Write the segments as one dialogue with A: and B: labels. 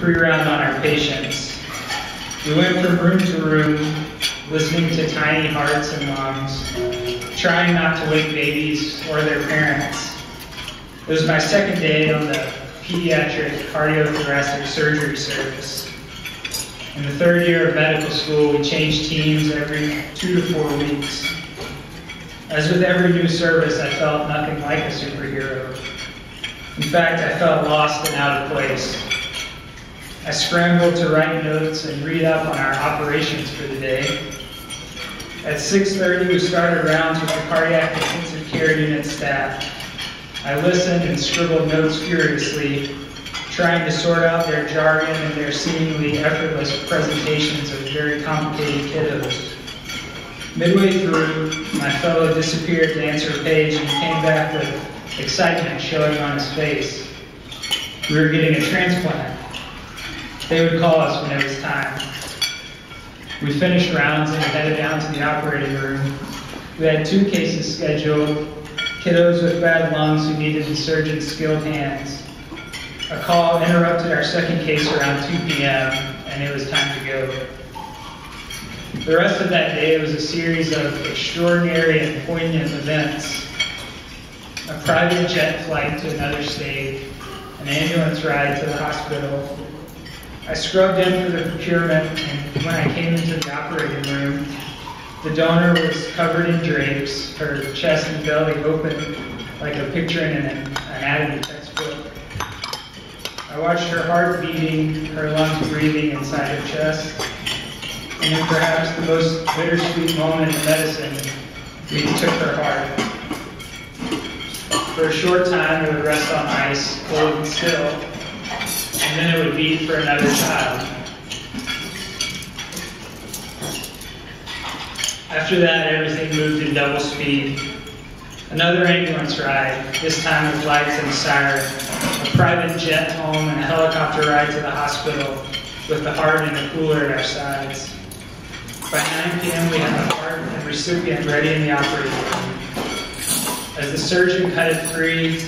A: pre-round on our patients. We went from room to room, listening to tiny hearts and lungs, trying not to wake babies or their parents. It was my second day on the pediatric cardiothoracic surgery service. In the third year of medical school, we changed teams every 2 to 4 weeks. As with every new service, I felt nothing like a superhero. In fact, I felt lost and out of place. I scrambled to write notes and read up on our operations for the day. At 6:30, we started rounds with the cardiac intensive care unit staff. I listened and scribbled notes furiously, trying to sort out their jargon and their seemingly effortless presentations of very complicated kiddos. Midway through, my fellow disappeared to answer a page and came back with excitement showing on his face. We were getting a transplant. They would call us when it was time. We finished rounds and headed down to the operating room. We had 2 cases scheduled, kiddos with bad lungs who needed the surgeon's skilled hands. A call interrupted our second case around 2 p.m., and it was time to go. The rest of that day was a series of extraordinary and poignant events. A private jet flight to another state, an ambulance ride to the hospital. I scrubbed in for the procurement, and when I came into the operating room, the donor was covered in drapes, her chest and belly open like a picture in an anatomy textbook. I watched her heart beating, her lungs breathing inside her chest, and in perhaps the most bittersweet moment in medicine, we took her heart. For a short time, it would rest on ice, cold and still, and then it would beat for another child. After that, everything moved in double speed. Another ambulance ride, this time with lights and a siren, a private jet home and a helicopter ride to the hospital with the heart and the cooler at our sides. By 9 p.m., we had the heart and recipient ready in the operating room. As the surgeon cut it free,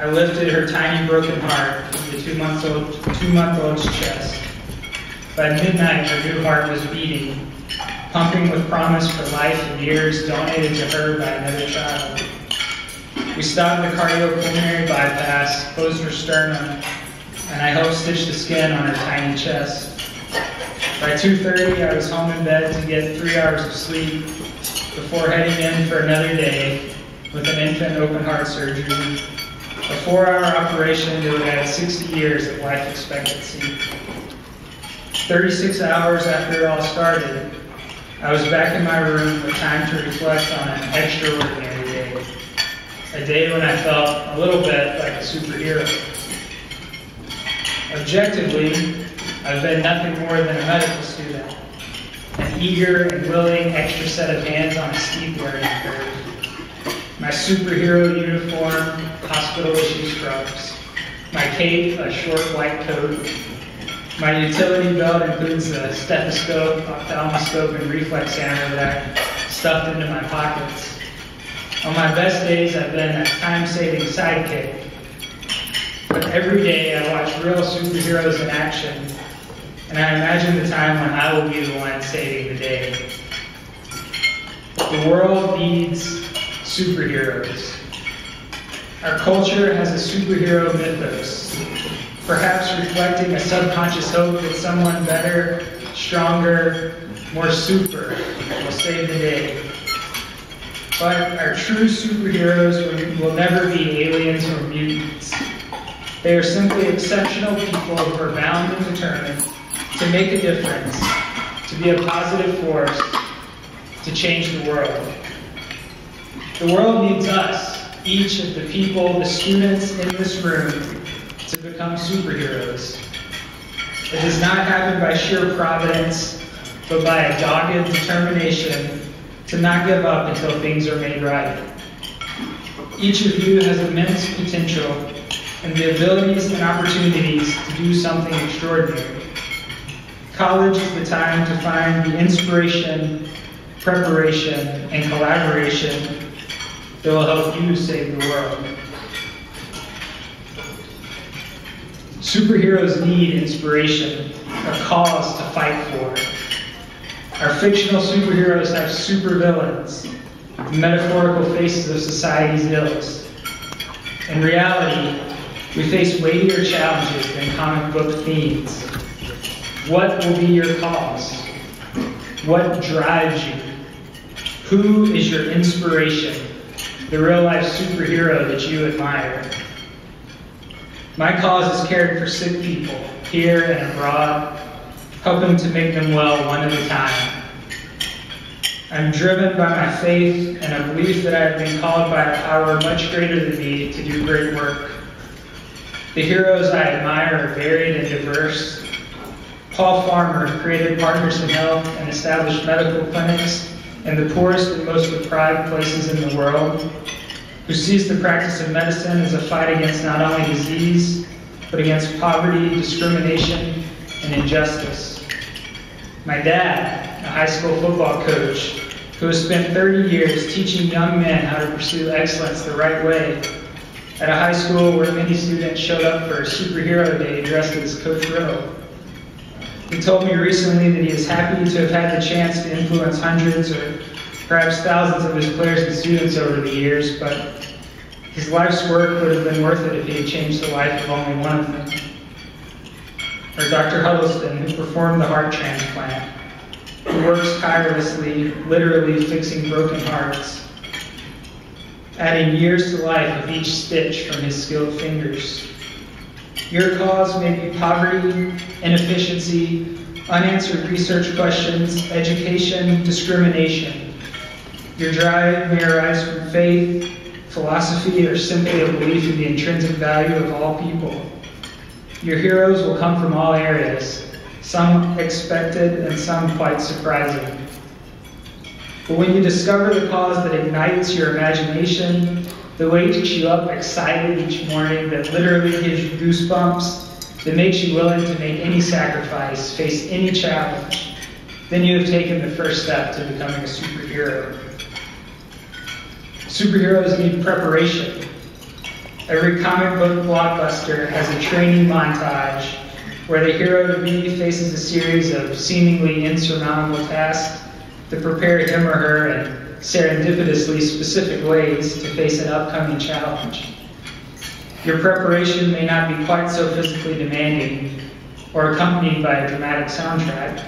A: I lifted her tiny broken heart from the 2-month-old's chest. By midnight, her new heart was beating, pumping with promise for life and years donated to her by another child. We stopped the cardiopulmonary bypass, closed her sternum, and I helped stitch the skin on her tiny chest. By 2:30, I was home in bed to get 3 hours of sleep before heading in for another day with an infant open heart surgery, a 4-hour operation that would add 60 years of life expectancy. 36 hours after it all started, I was back in my room with time to reflect on an extraordinary day. A day when I felt a little bit like a superhero. Objectively, I've been nothing more than a medical student, an eager and willing extra set of hands on a steep learning curve. My superhero uniform, hospital issue scrubs. My cape, a short white coat. My utility belt includes a stethoscope, ophthalmoscope, and reflex hammer that I stuffed into my pockets. On my best days, I've been a time-saving sidekick. But every day, I watch real superheroes in action, and I imagine the time when I will be the one saving the day. The world needs superheroes. Our culture has a superhero mythos, perhaps reflecting a subconscious hope that someone better, stronger, more super will save the day. But our true superheroes will never be aliens or mutants. They are simply exceptional people who are bound and determined to make a difference, to be a positive force, to change the world. The world needs us, each of the people, the students in this room, to become superheroes. It does not happen by sheer providence, but by a dogged determination to not give up until things are made right. Each of you has immense potential and the abilities and opportunities to do something extraordinary. College is the time to find the inspiration, preparation, and collaboration that will help you save the world. Superheroes need inspiration, a cause to fight for. Our fictional superheroes have supervillains, the metaphorical faces of society's ills. In reality, we face weightier challenges than comic book themes. What will be your cause? What drives you? Who is your inspiration, the real-life superhero that you admire? My cause is caring for sick people, here and abroad, helping to make them well one at a time. I'm driven by my faith and a belief that I have been called by a power much greater than me to do great work. The heroes I admire are varied and diverse. Paul Farmer created Partners in Health and established medical clinics in the poorest and most deprived places in the world, who sees the practice of medicine as a fight against not only disease, but against poverty, discrimination, and injustice. My dad, a high school football coach, who has spent 30 years teaching young men how to pursue excellence the right way, at a high school where many students showed up for Superhero Day dressed as Coach RIddle. He told me recently that he is happy to have had the chance to influence hundreds or perhaps thousands of his players and students over the years, but his life's work would have been worth it if he had changed the life of only one of them. Or Dr. Huddleston, who performed the heart transplant, who works tirelessly, literally fixing broken hearts, adding years to life with each stitch from his skilled fingers. Your cause may be poverty, inefficiency, unanswered research questions, education, discrimination. Your drive may arise from faith, philosophy, or simply a belief in the intrinsic value of all people. Your heroes will come from all areas, some expected and some quite surprising. But when you discover the cause that ignites your imagination, that wakes you up excited each morning, that literally gives you goosebumps, that makes you willing to make any sacrifice, face any challenge, then you have taken the first step to becoming a superhero. Superheroes need preparation. Every comic book blockbuster has a training montage where the hero-to-be faces a series of seemingly insurmountable tasks to prepare him or her in serendipitously specific ways to face an upcoming challenge. Your preparation may not be quite so physically demanding or accompanied by a dramatic soundtrack,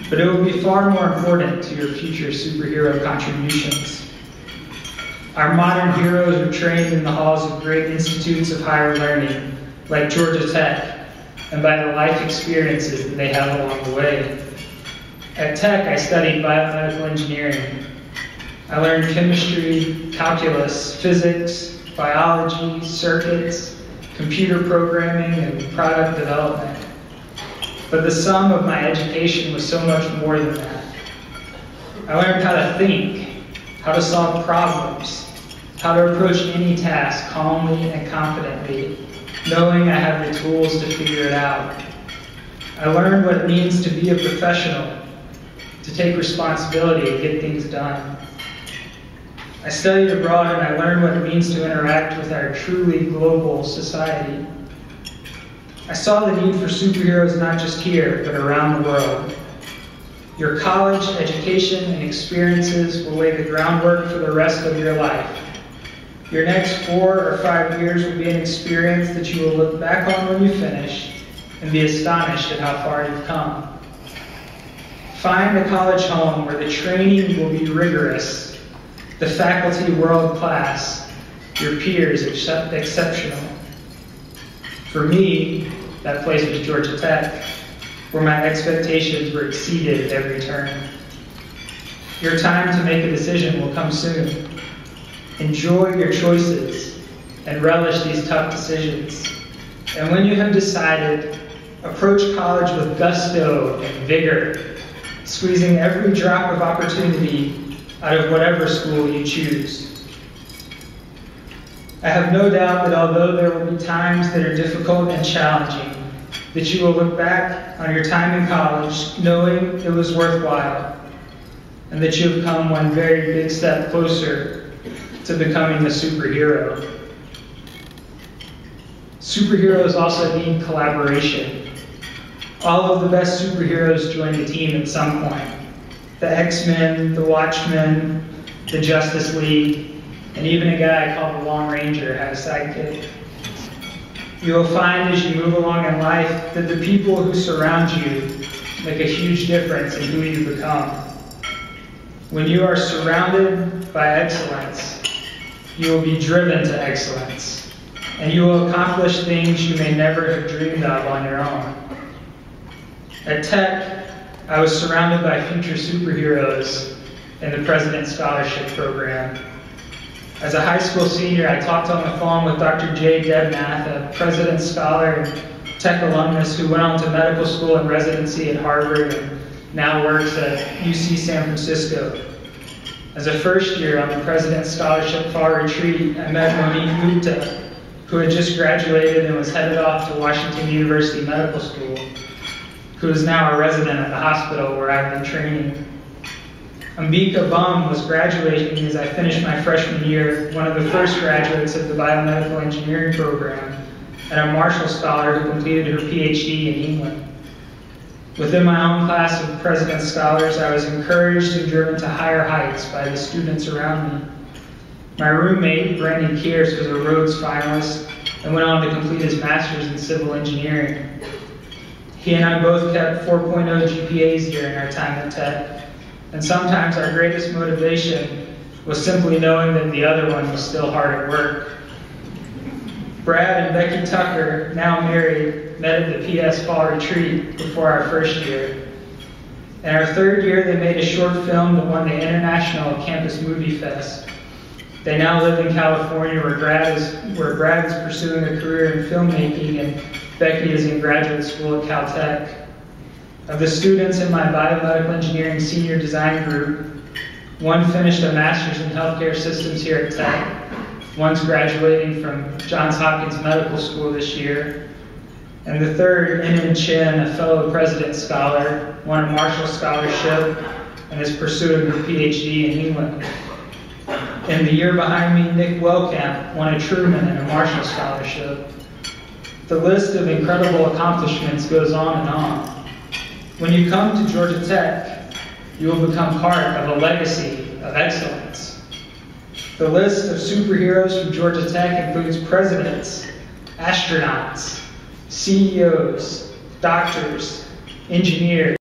A: but it will be far more important to your future superhero contributions. Our modern heroes are trained in the halls of great institutes of higher learning, like Georgia Tech, and by the life experiences that they have along the way. At Tech, I studied biomedical engineering. I learned chemistry, calculus, physics, biology, circuits, computer programming, and product development. But the sum of my education was so much more than that. I learned how to think, how to solve problems, how to approach any task calmly and confidently, knowing I have the tools to figure it out. I learned what it means to be a professional, to take responsibility and get things done. I studied abroad and I learned what it means to interact with our truly global society. I saw the need for superheroes not just here, but around the world. Your college, education, and experiences will lay the groundwork for the rest of your life. Your next 4 or 5 years will be an experience that you will look back on when you finish and be astonished at how far you've come. Find a college home where the training will be rigorous, the faculty world-class, your peers exceptional. For me, that place was Georgia Tech, where my expectations were exceeded at every turn. Your time to make a decision will come soon. Enjoy your choices and relish these tough decisions. And when you have decided, approach college with gusto and vigor, squeezing every drop of opportunity out of whatever school you choose. I have no doubt that although there will be times that are difficult and challenging, that you will look back on your time in college knowing it was worthwhile, and that you have come one very big step closer to becoming a superhero. Superheroes also need collaboration. All of the best superheroes join the team at some point. The X-Men, the Watchmen, the Justice League, and even a guy called the Lone Ranger had a sidekick. You will find as you move along in life that the people who surround you make a huge difference in who you become. When you are surrounded by excellence, you will be driven to excellence, and you will accomplish things you may never have dreamed of on your own. At Tech, I was surrounded by future superheroes in the President's Scholarship Program. As a high school senior, I talked on the phone with Dr. Jay Debnath, a President's Scholar and Tech alumnus who went on to medical school and residency at Harvard and now works at UC San Francisco. As a first year on the President's Scholarship Fall Retreat, I met Monique Gupta, who had just graduated and was headed off to Washington University Medical School, who is now a resident at the hospital where I've been training. Ambika Bum was graduating as I finished my freshman year, one of the first graduates of the biomedical engineering program, and a Marshall Scholar who completed her PhD in England. Within my own class of President's Scholars, I was encouraged and driven to higher heights by the students around me. My roommate, Brandon Kearse, was a Rhodes finalist and went on to complete his master's in civil engineering. He and I both kept 4.0 GPAs during our time at Tech, and sometimes our greatest motivation was simply knowing that the other one was still hard at work. Brad and Becky Tucker, now married, met at the PS Fall Retreat before our first year. In our third year, they made a short film that won the International Campus Movie Fest. They now live in California, where Brad is pursuing a career in filmmaking, and Becky is in graduate school at Caltech. Of the students in my biomedical engineering senior design group, one finished a master's in healthcare systems here at Tech. One's graduating from Johns Hopkins Medical School this year. And the third, Inman Chen, a fellow President's Scholar, won a Marshall Scholarship and is pursuing a PhD in England. And the year behind me, Nick Wellcamp won a Truman and a Marshall Scholarship. The list of incredible accomplishments goes on and on. When you come to Georgia Tech, you will become part of a legacy of excellence. The list of superheroes from Georgia Tech includes presidents, astronauts, CEOs, doctors, engineers,